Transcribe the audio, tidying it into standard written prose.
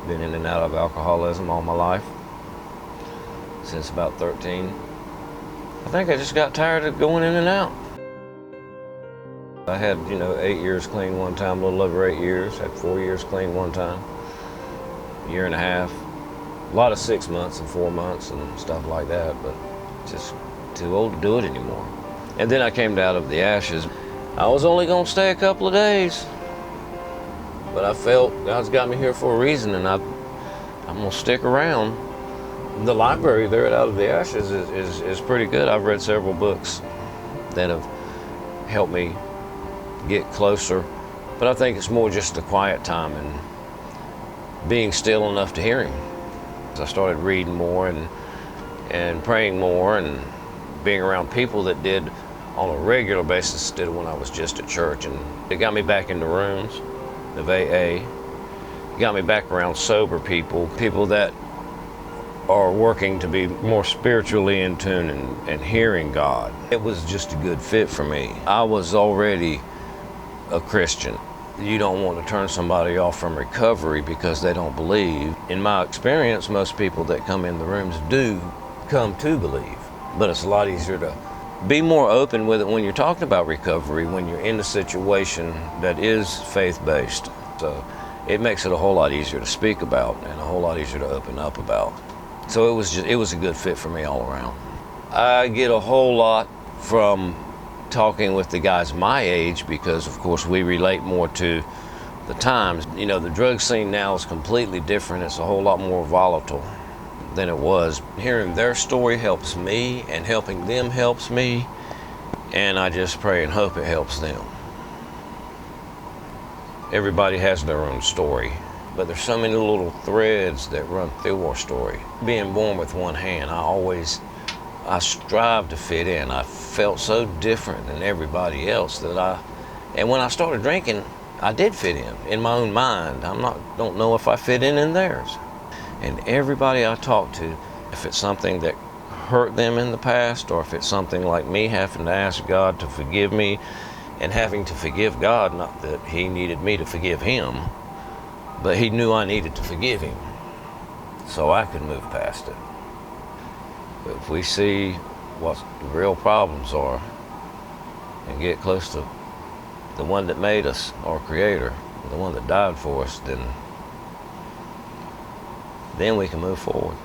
Been in and out of alcoholism all my life, since about 13. I think I just got tired of going in and out. I had, 8 years clean one time, a little over 8 years. Had 4 years clean one time, a year and a half. A lot of 6 months and 4 months and stuff like that, but just too old to do it anymore. And then I came out of the ashes. I was only gonna stay a couple of days, but I felt God's got me here for a reason, and I'm gonna stick around. The library there at Out of the Ashes is pretty good. I've read several books that have helped me get closer, but I think it's more just the quiet time and being still enough to hear Him. I started reading more and praying more and being around people that did on a regular basis instead of when I was just at church. And it got me back in the rooms of AA. It got me back around sober people that are working to be more spiritually in tune and hearing God. It was just a good fit for me. I was already a Christian. You don't want to turn somebody off from recovery because they don't believe. In my experience, most people that come in the rooms do come to believe, but it's a lot easier to be more open with it when you're talking about recovery, when you're in a situation that is faith-based. So it makes it a whole lot easier to speak about and a whole lot easier to open up about. So it was a good fit for me all around. I get a whole lot from talking with the guys my age because, of course, we relate more to the times. The drug scene now is completely different. It's a whole lot more volatile than it was. Hearing their story helps me, and helping them helps me, and I just pray and hope it helps them. Everybody has their own story, but there's so many little threads that run through our story. Being born with one hand, I strive to fit in. I felt so different than everybody else and when I started drinking, I did fit in my own mind. Don't know if I fit in theirs. And everybody I talk to, if it's something that hurt them in the past, or if it's something like me having to ask God to forgive me and having to forgive God, not that He needed me to forgive Him, but He knew I needed to forgive Him so I could move past it. But if we see what the real problems are and get close to the one that made us, our Creator, the one that died for us, then we can move forward.